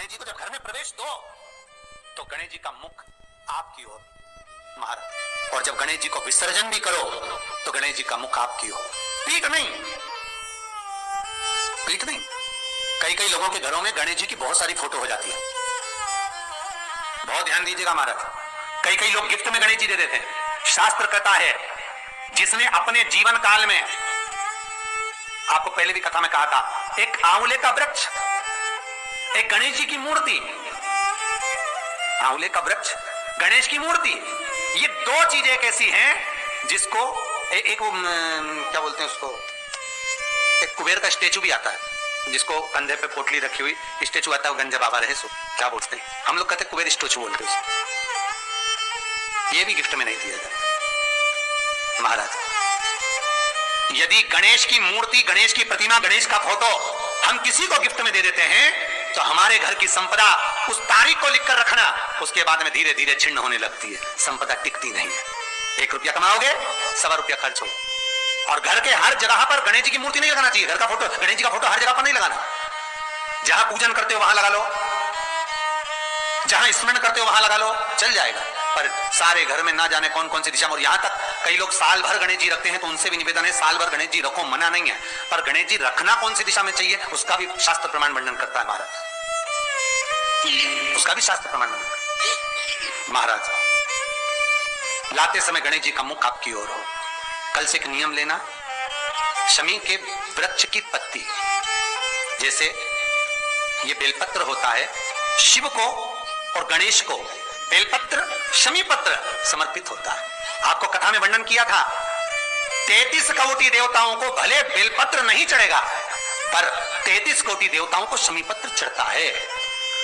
गणेश जी को जब घर में प्रवेश दो तो गणेश जी का मुख आपकी ओर महाराज, और जब गणेश जी को विसर्जन भी करो तो गणेश जी का मुख आपकी ओर, पीठ नहीं, पीठ नहीं। कई कई लोगों के घरों में गणेश जी की बहुत सारी फोटो हो जाती है, बहुत ध्यान दीजिएगा महाराज। कई कई लोग गिफ्ट में गणेश जी दे देते हैं। शास्त्र कहता है जिसने अपने जीवन काल में, आपको पहले भी कथा में कहा था, एक आंवले का वृक्ष, एक गणेश जी की मूर्ति, आंवले का वृक्ष, गणेश की मूर्ति, ये दो चीजें एक ऐसी हैं जिसको एक क्या बोलते हैं उसको, एक कुबेर का स्टेचू भी आता है जिसको कंधे पे पोटली रखी हुई स्टेचू आता है, वो गंजा बाबा रहे सो क्या बोलते हैं, हम लोग कहते हैं कुबेर स्टेचू बोलते हैं उसको। ये भी गिफ्ट में नहीं दिया जाता महाराज। यदि गणेश की मूर्ति, गणेश की प्रतिमा, गणेश का फोटो हम किसी को गिफ्ट में दे देते हैं तो हमारे घर की संपदा, उस तारीख को लिखकर रखना, उसके बाद में धीरे धीरे छिन्न होने लगती है, संपदा टिकती नहीं है। 1 रुपया कमाओगे, 1.25 रुपया खर्च हो। और घर के हर जगह पर गणेश जी की मूर्ति नहीं लगाना चाहिए, घर का फोटो, गणेश जी का फोटो हर जगह पर नहीं लगाना। जहां पूजन करते हो वहां लगा लो, जहां स्मरण करते हो वहां लगा लो, चल जाएगा। पर सारे घर में ना जाने कौन कौन सी दिशा में, और यहां तक कई लोग साल भर गणेश जी रखते हैं, तो उनसे भी निवेदन है साल भर गणेश जी रखो, मना नहीं है, पर गणेश जी रखना कौन सी दिशा में चाहिए उसका भी शास्त्र प्रमाण वर्णन करता है महाराज, उसका भी शास्त्र प्रमाण महाराज। लाते समय गणेश जी का मुख आपकी ओर हो। कल से एक नियम लेना, शमी के वृक्ष की पत्ती, जैसे ये बेलपत्र होता है, शिव को और गणेश को बेलपत्र, शमी पत्र समर्पित होता है। आपको कथा में वर्णन किया था 33 कोटि देवताओं को भले बेलपत्र नहीं चढ़ेगा, पर 33 कोटि देवताओं को शमी पत्र चढ़ता है,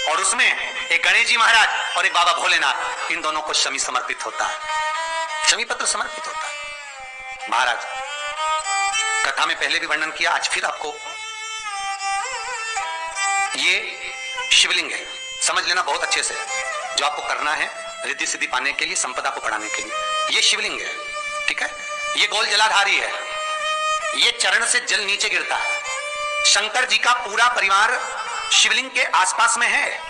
और उसमें एक गणेश जी महाराज और एक बाबा भोलेनाथ, इन दोनों को शमी समर्पित होता है, शमी पत्र समर्पित होता है महाराज। कथा में पहले भी वर्णन किया, आज फिर आपको, ये शिवलिंग है, समझ लेना बहुत अच्छे से, जो आपको करना है रिद्धि सिद्धि पाने के लिए, संपदा को बढ़ाने के लिए। ये शिवलिंग है, ठीक है, ये गोल जलाधारी है, ये चरण से जल नीचे गिरता है। शंकर जी का पूरा परिवार शिवलिंग के आसपास में है।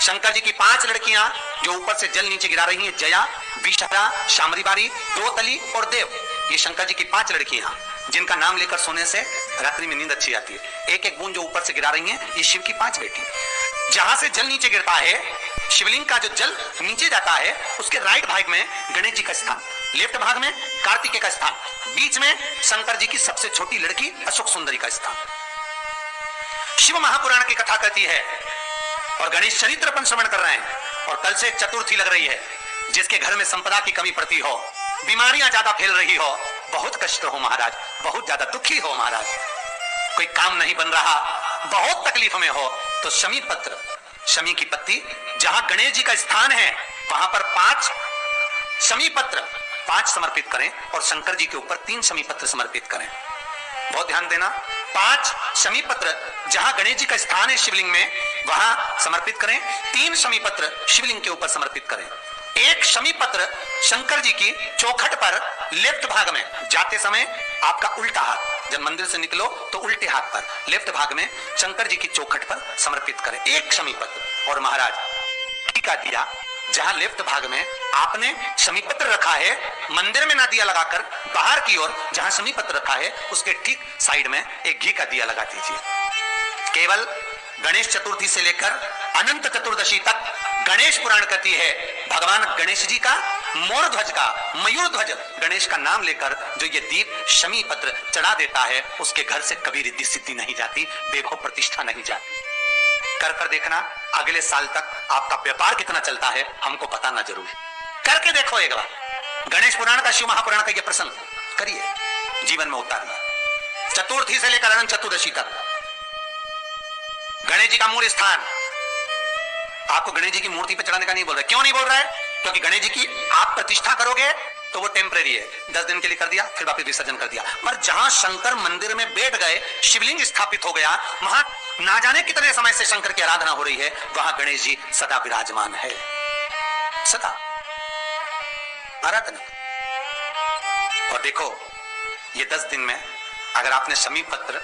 शंकर जी की 5 लड़कियां जो ऊपर से जल नीचे गिरा रही हैं, जया, विषहरा, शामरीबारी, द्रौपदी और देव, ये शंकर जी की 5 लड़कियां जिनका नाम लेकर सोने से रात्रि में नींद अच्छी आती है। एक एक बूंद जो ऊपर से गिरा रही हैं, ये शिव की 5 बेटी। जहां से जल नीचे गिरता है, शिवलिंग का जो जल नीचे जाता है, उसके राइट भाग में गणेश जी का स्थान, लेफ्ट भाग में कार्तिकेय का स्थान, बीच में शंकर जी की सबसे छोटी लड़की अशोक सुंदरी का स्थान। शिव महापुराण की कथा कहती है, और गणेश चरित्र अपन श्रवण कर रहे हैं, और कल से चतुर्थी लग रही है। जिसके घर में संपदा की कमी पड़ती हो, बीमारियां ज्यादा फैल रही हो, बहुत कष्ट हो महाराज, बहुत ज्यादा दुखी हो महाराज, कोई काम नहीं बन रहा, बहुत तकलीफ में हो, तो शमी पत्र, शमी की पत्ती, जहां गणेश जी का स्थान है वहां पर 5 शमी पत्र 5 समर्पित करें, और शंकर जी के ऊपर 3 शमी पत्र समर्पित करें। बहुत ध्यान देना, 5 शमी पत्र जहां गणेश जी का स्थान है शिवलिंग में, वहां समर्पित करें। 3 शमी पत्र शिवलिंग के ऊपर समर्पित करें। 1 शमी पत्र शंकर जी की चौखट पर लेफ्ट भाग में, जाते समय आपका उल्टा हाथ, जब मंदिर से निकलो तो उल्टे हाथ पर लेफ्ट भाग में शंकर जी की चौखट पर समर्पित करें 1 शमी पत्र। और महाराज टीका दिया, जहां लेफ्ट भाग में आपने शमी पत्र रखा है, मंदिर में ना दिया लगाकर बाहर की ओर जहां शमी पत्र रखा है, उसके ठीक साइड में एक घी का दिया लगा दीजिए। केवल गणेश चतुर्थी से लेकर अनंत चतुर्दशी तक गणेश पुराण कहती है, भगवान गणेश जी का, मोर ध्वज का, मयूर ध्वज गणेश का नाम लेकर जो ये दीप शमी पत्र चढ़ा देता है, उसके घर से कभी रिद्धि सिद्धि नहीं जाती, वैभव प्रतिष्ठा नहीं जाती। कर कर देखना, अगले साल तक आपका व्यापार कितना चलता है हमको बताना जरूर, करके देखो एक बार। गणेश पुराण का, शिव महापुराण का ये प्रसंग करिए, जीवन में उतारिए। चतुर्थी से लेकर अनंत चतुर्दशी तक गणेश जी का मूल स्थान, आपको गणेश जी की मूर्ति पे चढ़ाने का नहीं बोल रहा है। क्यों नहीं बोल रहा है? क्योंकि गणेश जी की आप प्रतिष्ठा करोगे तो वो टेम्परेरी है, 10 दिन के लिए कर दिया, फिर वापस विसर्जन कर दिया। पर जहां शंकर मंदिर में बैठ गए, शिवलिंग स्थापित हो गया, वहां ना जाने कितने समय से शंकर की आराधना हो रही है, वहां गणेश जी सदा विराजमान है, सदा आराधना। और देखो, ये 10 दिन में अगर आपने शमी पत्र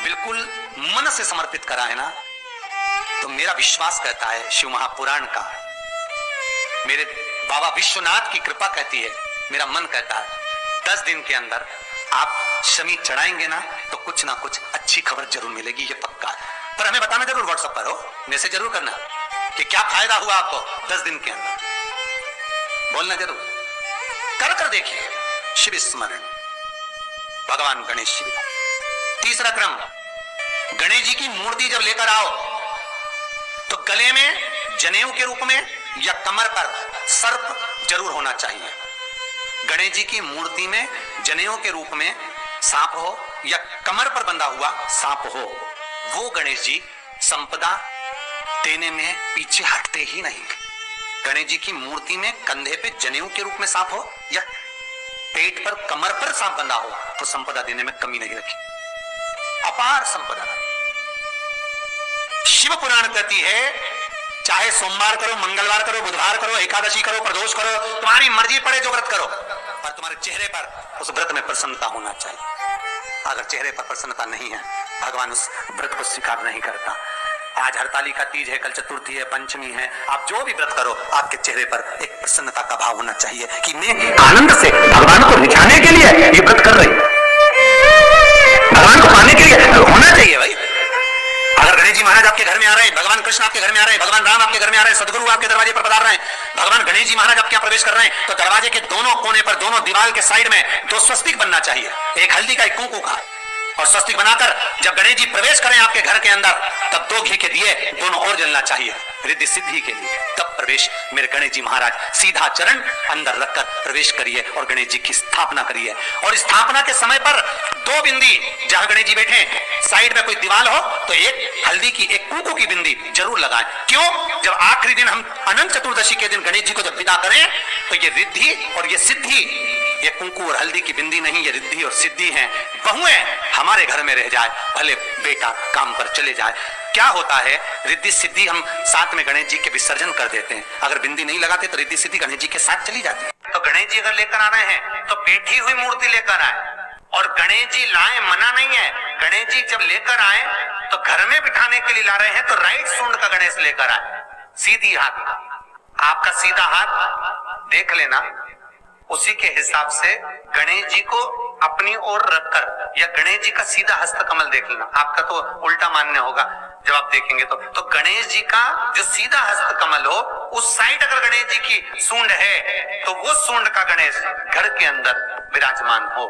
बिल्कुल मन से समर्पित करा है ना, तो मेरा विश्वास कहता है, शिव महापुराण का, मेरे बाबा विश्वनाथ की कृपा कहती है, मेरा मन कहता है 10 दिन के अंदर आप शमी चढ़ाएंगे ना तो कुछ ना कुछ अच्छी खबर जरूर मिलेगी, ये पक्का है। पर हमें बताना जरूर, व्हाट्सएप पर हो, मैसेज जरूर करना कि क्या फायदा हुआ आपको 10 दिन के अंदर, बोलना जरूर, कर देखिए। शिव स्मरण, भगवान गणेश शिव। तीसरा क्रम, गणेश जी की मूर्ति जब लेकर आओ तो गले में जनेऊ के रूप में या कमर पर सर्प जरूर होना चाहिए। गणेश जी की मूर्ति में जनेऊ के रूप में सांप हो या कमर पर बंधा हुआ सांप हो, वो गणेश जी संपदा देने में पीछे हटते ही नहीं। गणेश जी की मूर्ति में कंधे पे जनेऊ के रूप में सांप हो या पेट पर कमर पर सांप बंधा हो तो संपदा देने में कमी नहीं रखी, अपार संपदा। शिव पुराण कहती है चाहे सोमवार करो, मंगलवार करो, बुधवार करो, एकादशी करो, प्रदोष करो, तुम्हारी मर्जी पड़े जो व्रत करो, पर तुम्हारे चेहरे पर उस व्रत में प्रसन्नता होना चाहिए। अगर चेहरे पर प्रसन्नता नहीं है, भगवान उस व्रत को स्वीकार नहीं करता। आज हरतालिका तीज है, कल चतुर्थी है, पंचमी है, आप जो भी व्रत करो आपके चेहरे पर एक प्रसन्नता का भाव होना चाहिए कि मैं आनंद से भगवान को रिझाने के लिए ये व्रत कर रही, भगवान को पाने के लिए होना चाहिए भाई। अगर गणेश जी महाराज आपके घर में आ रहे हैं, भगवान कृष्ण आपके घर में आ रहे हैं, भगवान राम आपके घर में आ रहे हैं, सदगुरु आपके दरवाजे पर पधार रहे हैं, भगवान गणेश जी महाराज आपके यहाँ प्रवेश कर रहे हैं, तो दरवाजे के दोनों कोने पर, दोनों दीवार के साइड में 2 स्वस्तिक बनना चाहिए, एक हल्दी का, एक कुंकू का। और स्वस्तिक बनाकर जब गणेश जी प्रवेश करें आपके घर के अंदर तब 2 घी के दिए दोनों ओर जलना चाहिए रिद्धि सिद्धि के लिए। तब प्रवेश मेरे गणेश जी महाराज, सीधा चरण अंदर रखकर प्रवेश करिए और गणेश जी की स्थापना करिए। और स्थापना के समय पर 2 बिंदी जहां गणेश जी बैठे साइड में कोई दीवार हो तो एक हल्दी की, एक कुंकू की बिंदी जरूर लगाएं। क्यों? जब आखिरी दिन हम अनंत चतुर्दशी के दिन गणेश जी को जब विदा करें तो ये रिद्धि और ये सिद्धि, ये कुंकू और हल्दी की बिंदी नहीं, ये रिद्धि और सिद्धि है। बहुएं हमारे घर में रह जाए, भले बेटा काम पर चले जाए। क्या होता है, रिद्धि सिद्धि हम साथ में गणेश जी के विसर्जन कर देते हैं, अगर बिंदी नहीं लगाते तो रिद्धि सिद्धि गणेश जी के साथ चली जाती है। तो गणेश जी अगर लेकर आ रहे हैं तो बैठी हुई मूर्ति लेकर आए, और गणेश जी लाए मना नहीं है। गणेश जी जब लेकर आए तो घर में बिठाने के लिए ला रहे हैं तो राइट सूंड का गणेश लेकर आए, सीधी हाथ। आपका सीधा हाथ देख लेना, उसी के हिसाब से गणेश जी को अपनी ओर रखकर, या गणेश जी का सीधा हस्त कमल देख लेना। आपका तो उल्टा मान्य होगा जब आप देखेंगे तो गणेश जी का जो सीधा हस्त कमल हो उस साइड अगर गणेश जी की सूंड है तो वो सूंड का गणेश घर के अंदर विराजमान हो।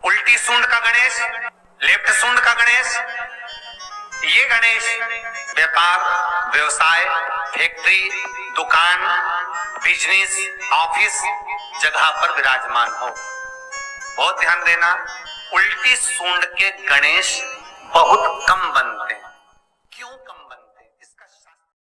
उल्टी सूंड का गणेश, लेफ्ट सूंड का गणेश, ये गणेश व्यापार, व्यवसाय, फैक्ट्री, दुकान, बिजनेस, ऑफिस जगह पर विराजमान हो। बहुत ध्यान देना, उल्टी सूंड के गणेश बहुत कम बनते हैं।